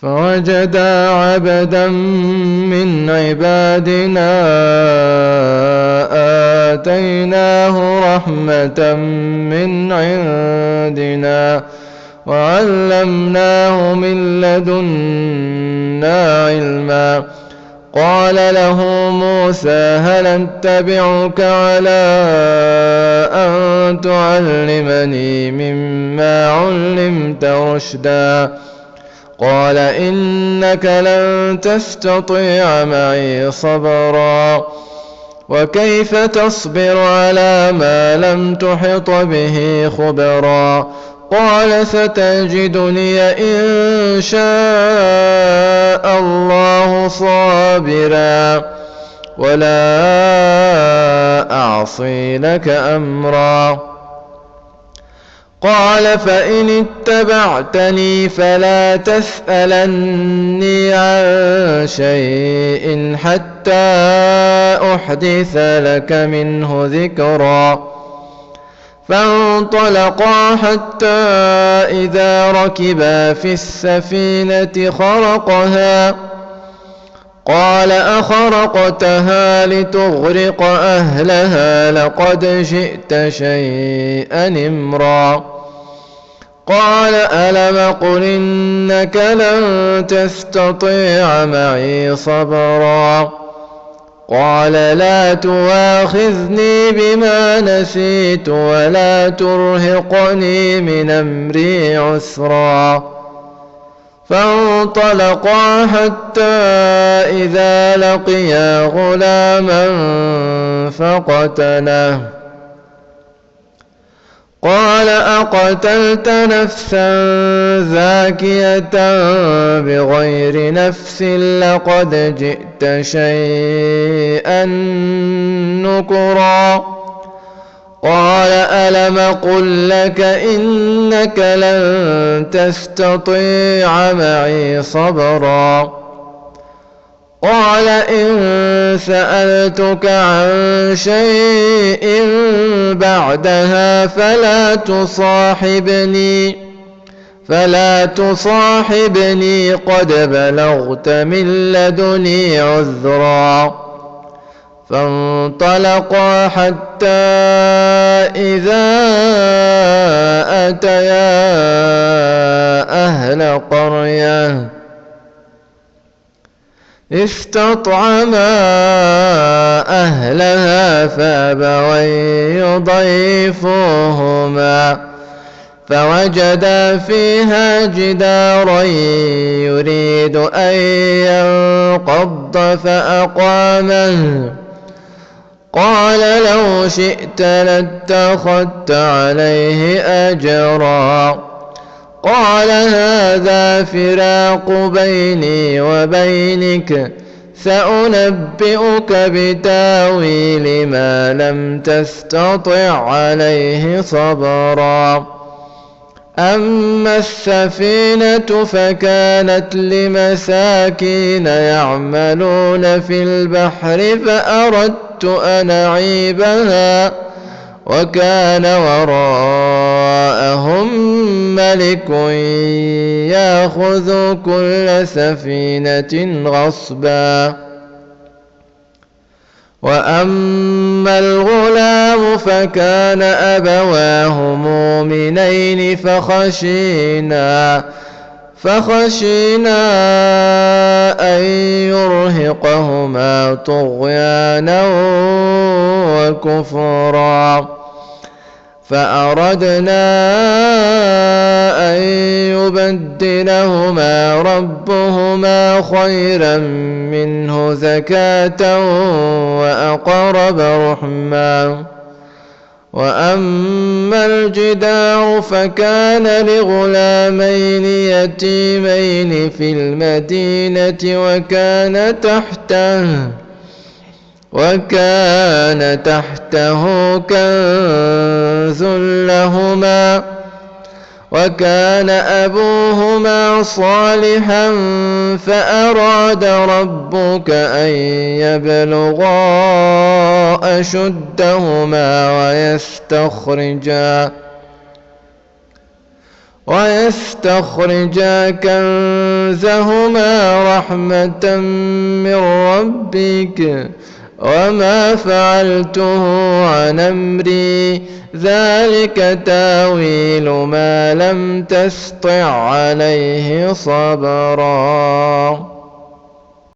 فوجدا عبدا من عبادنا آتيناه رحمة من عندنا وعلمناه من لدنا علما. قال له موسى هل أتبعك على أن تعلمني مما علمت رشدا؟ قال إنك لن تستطيع معي صبرا وكيف تصبر على ما لم تحط به خبرا؟ قال ستجدني إن شاء الله صابرا ولا أعصي لك أمرا. قال فإن اتبعتني فلا تسألني عن شيء حتى أحدث لك منه ذكرا. فانطلقا حتى إذا ركبا في السفينة خرقها قال أخرقتها لتغرق أهلها لقد جئت شيئا إمرا. قال ألم قل إنك لن تستطيع معي صبرا؟ قال لا تواخذني بما نسيت ولا ترهقني من أمري عسرا. فانطلقا حتى إذا لقيا غلاما فقتله. قال أقتلت نفسا زاكية بغير نفس لقد جئت شيئا نكرا. قال ألم قل لك إنك لن تستطيع معي صبرا؟ قال إن سألتك عن شيء بعدها فلا تصاحبني قد بلغت من لدني عذرا. فانطلقا حتى إذا أتيا أهل قرية استطعما أهلها فأبوا يضيفوهما فوجدا فيها جدارا يريد أن ينقض فأقامه. قال لو شئت لاتخذت عليه أجرا. قال هذا فراق بيني وبينك سأنبئك بتاويل ما لم تستطع عليه صبرا. أما السفينة فكانت لمساكين يعملون في البحر فأردت أن أعيبها وكان وراءهم ملك يأخذ كل سفينة غصبا. وأما الغلام فكان أبواه مؤمنين فخشينا أن يرهقهما طغيانا وكفرا. فأردنا أن يبدلهما ربهما خيرا منه زكاة وأقرب رحما. وأما الجدار فكان لغلامين يتيمين في المدينة وكان تحته كنز لهما وكان أبوهما صالحا فأراد ربك أن يبلغا أشدهما ويستخرجا كنزهما رحمة من ربك وما فعلته عن أمري ذلك تاويل ما لم تسطع عليه صبرا